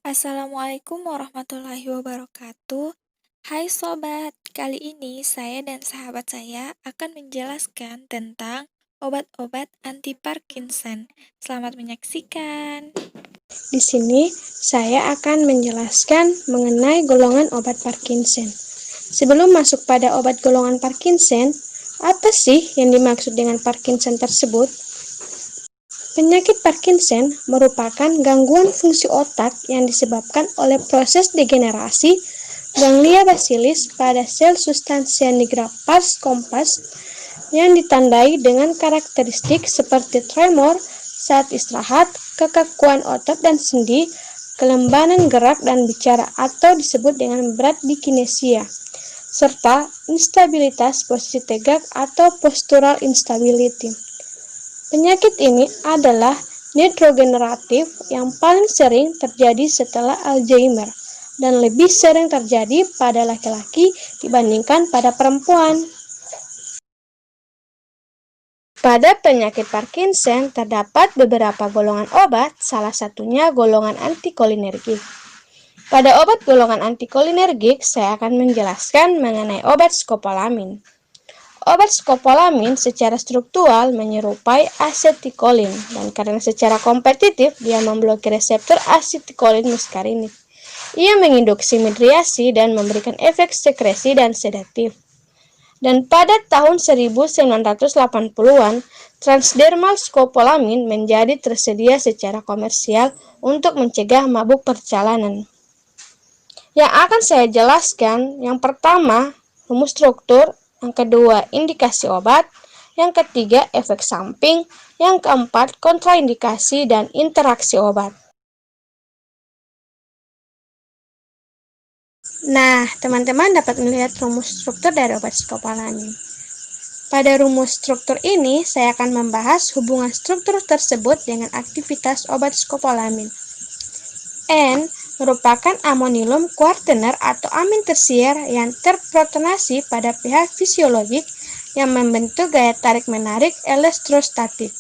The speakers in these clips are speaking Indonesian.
Assalamualaikum warahmatullahi wabarakatuh. Hai sobat, kali ini saya dan sahabat saya akan menjelaskan tentang obat-obat anti Parkinson. Selamat menyaksikan. Di sini saya akan menjelaskan mengenai golongan obat Parkinson. Sebelum masuk pada obat golongan Parkinson, apa sih yang dimaksud dengan Parkinson tersebut? Penyakit Parkinson merupakan gangguan fungsi otak yang disebabkan oleh proses degenerasi ganglia basilis pada sel substansia nigra pars kompas yang ditandai dengan karakteristik seperti tremor saat istirahat, kekakuan otot dan sendi, kelembanan gerak dan bicara atau disebut dengan bradykinesia, serta instabilitas posisi tegak atau postural instability. Penyakit ini adalah neurodegeneratif yang paling sering terjadi setelah Alzheimer dan lebih sering terjadi pada laki-laki dibandingkan pada perempuan. Pada penyakit Parkinson terdapat beberapa golongan obat, salah satunya golongan antikolinergik. Pada obat golongan antikolinergik, saya akan menjelaskan mengenai obat skopolamin. Obat skopolamin secara struktural menyerupai asetikolin, dan karena secara kompetitif dia memblokir reseptor asetikolin muskarinik. Ia menginduksi midriasi dan memberikan efek sekresi dan sedatif. Dan pada tahun 1980-an, transdermal skopolamin menjadi tersedia secara komersial untuk mencegah mabuk perjalanan. Yang akan saya jelaskan, yang pertama, rumus struktur, yang kedua, indikasi obat, yang ketiga, efek samping, yang keempat, kontraindikasi dan interaksi obat. Nah, teman-teman dapat melihat rumus struktur dari obat skopolamin. Pada rumus struktur ini, saya akan membahas hubungan struktur tersebut dengan aktivitas obat skopolamin. N merupakan amonilum kuartener atau amin tersier yang terprotonasi pada pH fisiologik yang membentuk gaya tarik-menarik elektrostatik.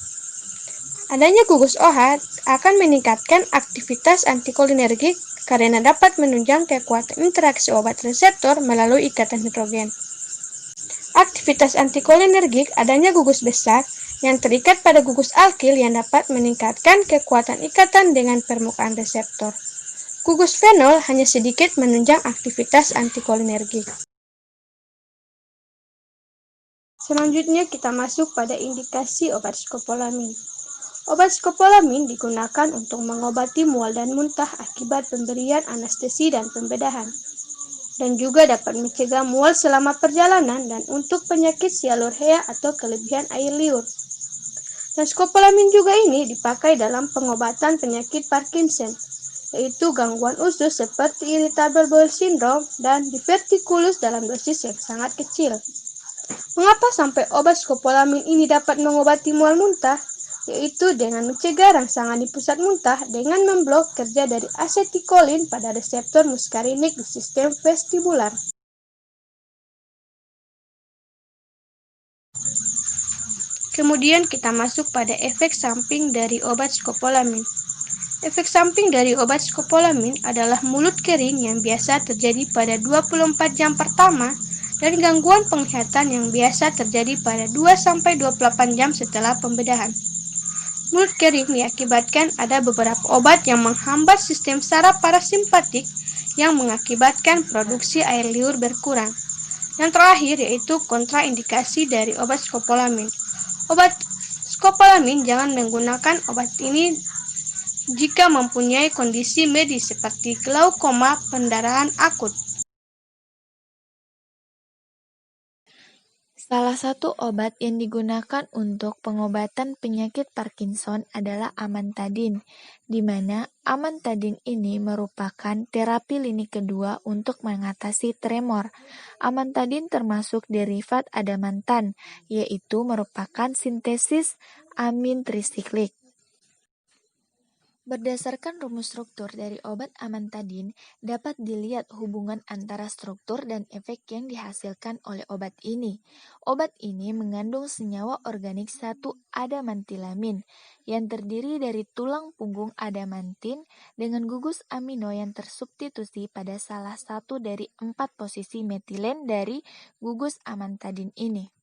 Adanya gugus OH akan meningkatkan aktivitas antikolinergik karena dapat menunjang kekuatan interaksi obat reseptor melalui ikatan hidrogen. Aktivitas antikolinergik adanya gugus besar yang terikat pada gugus alkil yang dapat meningkatkan kekuatan ikatan dengan permukaan reseptor. Gugus fenol hanya sedikit menunjang aktivitas antikolinergik. Selanjutnya kita masuk pada indikasi obat skopolamin. Obat skopolamin digunakan untuk mengobati mual dan muntah akibat pemberian anestesi dan pembedahan, dan juga dapat mencegah mual selama perjalanan dan untuk penyakit sialurhea atau kelebihan air liur. Dan skopolamin juga ini dipakai dalam pengobatan penyakit Parkinson, yaitu gangguan usus seperti irritable bowel syndrome dan divertikulus dalam dosis yang sangat kecil. Mengapa sampai obat skopolamin ini dapat mengobati mual muntah? Yaitu dengan mencegah rangsangan di pusat muntah dengan memblok kerja dari asetikolin pada reseptor muskarinik di sistem vestibular. Kemudian kita masuk pada efek samping dari obat skopolamin. Efek samping dari obat skopolamin adalah mulut kering yang biasa terjadi pada 24 jam pertama dan gangguan penglihatan yang biasa terjadi pada 2-28 jam setelah pembedahan. Mulut kering diakibatkan ada beberapa obat yang menghambat sistem saraf parasimpatik yang mengakibatkan produksi air liur berkurang. Yang terakhir yaitu kontraindikasi dari obat skopolamin. Obat skopolamin jangan menggunakan obat ini jika mempunyai kondisi medis seperti glaukoma pendarahan akut. Salah satu obat yang digunakan untuk pengobatan penyakit Parkinson adalah amantadin, di mana amantadin ini merupakan terapi lini kedua untuk mengatasi tremor. Amantadin termasuk derivat adamantan, yaitu merupakan sintesis amin trisiklik. Berdasarkan rumus struktur dari obat amantadin, dapat dilihat hubungan antara struktur dan efek yang dihasilkan oleh obat ini. Obat ini mengandung senyawa organik 1-adamantilamin yang terdiri dari tulang punggung adamantin dengan gugus amino yang tersubstitusi pada salah satu dari 4 posisi metilen dari gugus amantadin ini.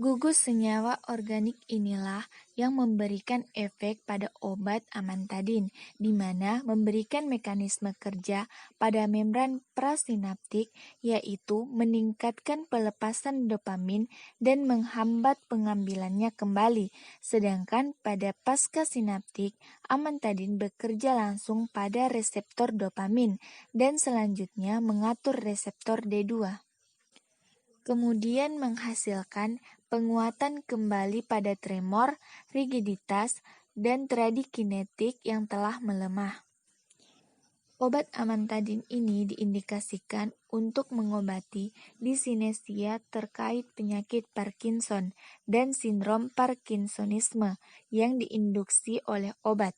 Gugus senyawa organik inilah yang memberikan efek pada obat amantadin, di mana memberikan mekanisme kerja pada membran prasinaptik, yaitu meningkatkan pelepasan dopamin dan menghambat pengambilannya kembali. Sedangkan pada pasca-sinaptik, amantadin bekerja langsung pada reseptor dopamin dan selanjutnya mengatur reseptor D2. Kemudian menghasilkan penguatan kembali pada tremor, rigiditas, dan tradikinetik yang telah melemah. Obat amantadin ini diindikasikan untuk mengobati disinesia terkait penyakit Parkinson dan sindrom Parkinsonisme yang diinduksi oleh obat.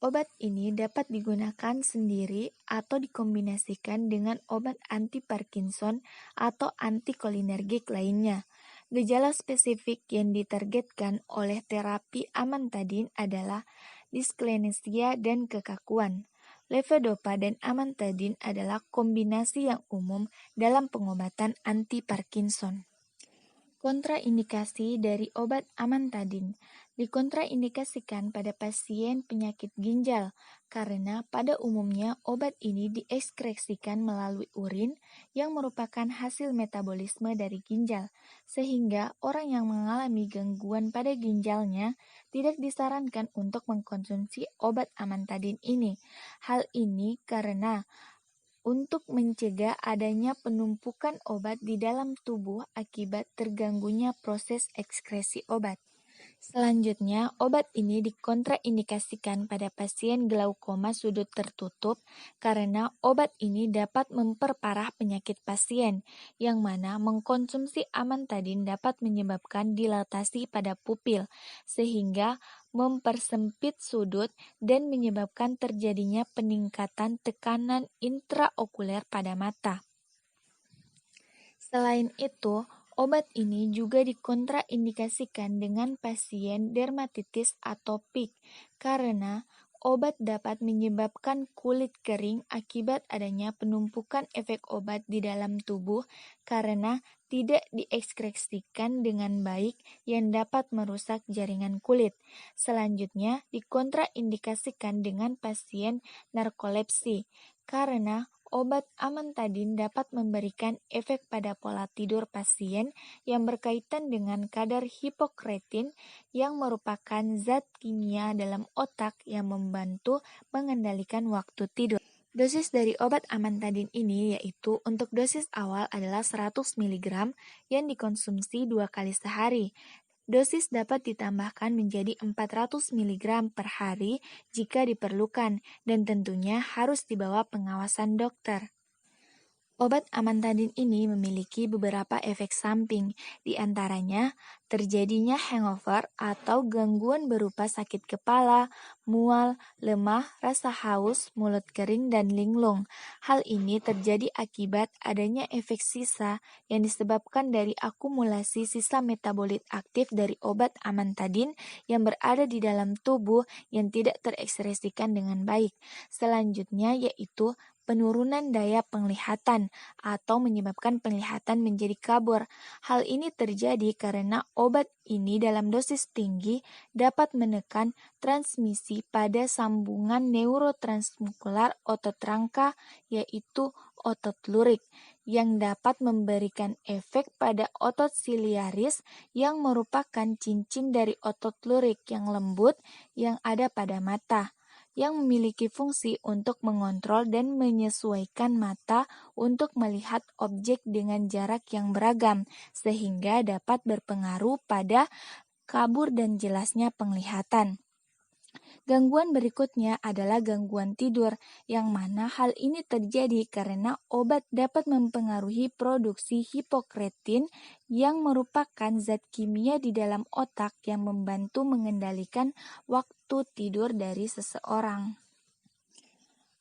Obat ini dapat digunakan sendiri atau dikombinasikan dengan obat anti-Parkinson atau antikolinergik lainnya. Gejala spesifik yang ditargetkan oleh terapi amantadin adalah disklenesia dan kekakuan. Levodopa dan amantadin adalah kombinasi yang umum dalam pengobatan anti-Parkinson. Kontraindikasi dari obat amantadin dikontraindikasikan pada pasien penyakit ginjal karena pada umumnya obat ini diekskresikan melalui urin yang merupakan hasil metabolisme dari ginjal, sehingga orang yang mengalami gangguan pada ginjalnya tidak disarankan untuk mengkonsumsi obat amantadin ini. Hal ini karena untuk mencegah adanya penumpukan obat di dalam tubuh akibat terganggunya proses ekskresi obat. Selanjutnya, obat ini dikontraindikasikan pada pasien glaukoma sudut tertutup karena obat ini dapat memperparah penyakit pasien, yang mana mengkonsumsi amantadin dapat menyebabkan dilatasi pada pupil, sehingga mempersempit sudut dan menyebabkan terjadinya peningkatan tekanan intraokuler pada mata. Selain itu, obat ini juga dikontraindikasikan dengan pasien dermatitis atopik karena obat dapat menyebabkan kulit kering akibat adanya penumpukan efek obat di dalam tubuh karena tidak diekskresikan dengan baik yang dapat merusak jaringan kulit. Selanjutnya, dikontraindikasikan dengan pasien narkolepsi karena obat amantadin dapat memberikan efek pada pola tidur pasien yang berkaitan dengan kadar hipokretin yang merupakan zat kimia dalam otak yang membantu mengendalikan waktu tidur. Dosis dari obat amantadin ini yaitu untuk dosis awal adalah 100 mg yang dikonsumsi 2 kali sehari. Dosis dapat ditambahkan menjadi 400 mg per hari jika diperlukan dan tentunya harus di bawah pengawasan dokter. Obat amantadin ini memiliki beberapa efek samping, di antaranya terjadinya hangover atau gangguan berupa sakit kepala, mual, lemah, rasa haus, mulut kering, dan linglung. Hal ini terjadi akibat adanya efek sisa yang disebabkan dari akumulasi sisa metabolit aktif dari obat amantadin yang berada di dalam tubuh yang tidak terekspresikan dengan baik. Selanjutnya yaitu penurunan daya penglihatan atau menyebabkan penglihatan menjadi kabur. Hal ini terjadi karena obat ini dalam dosis tinggi dapat menekan transmisi pada sambungan neurotransmuskular otot rangka yaitu otot lurik yang dapat memberikan efek pada otot siliaris yang merupakan cincin dari otot lurik yang lembut yang ada pada mata, yang memiliki fungsi untuk mengontrol dan menyesuaikan mata untuk melihat objek dengan jarak yang beragam, sehingga dapat berpengaruh pada kabur dan jelasnya penglihatan. Gangguan berikutnya adalah gangguan tidur, yang mana hal ini terjadi karena obat dapat mempengaruhi produksi hipokretin yang merupakan zat kimia di dalam otak yang membantu mengendalikan waktu tidur dari seseorang.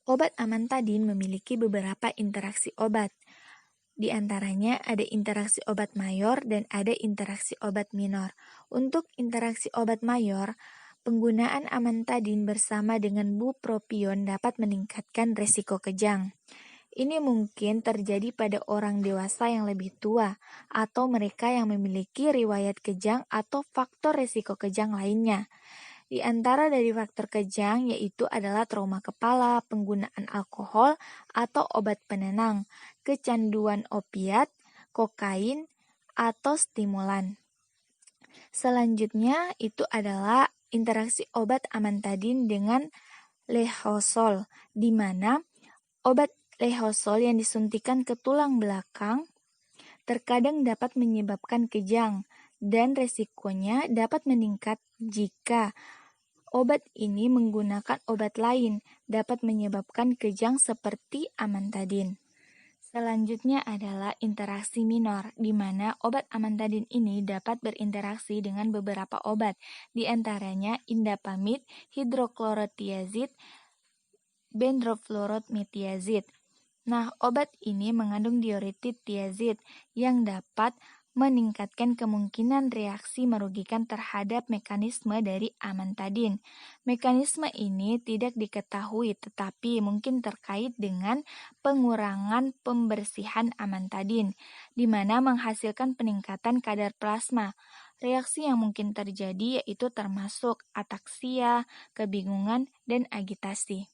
Obat amantadin memiliki beberapa interaksi obat. Di antaranya ada interaksi obat mayor dan ada interaksi obat minor. Untuk interaksi obat mayor, penggunaan amantadin bersama dengan bupropion dapat meningkatkan resiko kejang. Ini mungkin terjadi pada orang dewasa yang lebih tua atau mereka yang memiliki riwayat kejang atau faktor resiko kejang lainnya. Di antara dari faktor kejang yaitu adalah trauma kepala, penggunaan alkohol atau obat penenang, kecanduan opiat, kokain, atau stimulan. Selanjutnya itu adalah interaksi obat amantadin dengan lehosol, di mana obat lehosol yang disuntikan ke tulang belakang terkadang dapat menyebabkan kejang dan resikonya dapat meningkat jika obat ini menggunakan obat lain dapat menyebabkan kejang seperti amantadin. Selanjutnya adalah interaksi minor, di mana obat amantadin ini dapat berinteraksi dengan beberapa obat, di antaranya indapamid, hidroklorotiazid, bendrofluorothiazid. Nah, obat ini mengandung diuretik tiazid yang dapat meningkatkan kemungkinan reaksi merugikan terhadap mekanisme dari amantadin. Mekanisme ini tidak diketahui tetapi mungkin terkait dengan pengurangan pembersihan amantadin, di mana menghasilkan peningkatan kadar plasma. Reaksi yang mungkin terjadi yaitu termasuk ataksia, kebingungan, dan agitasi.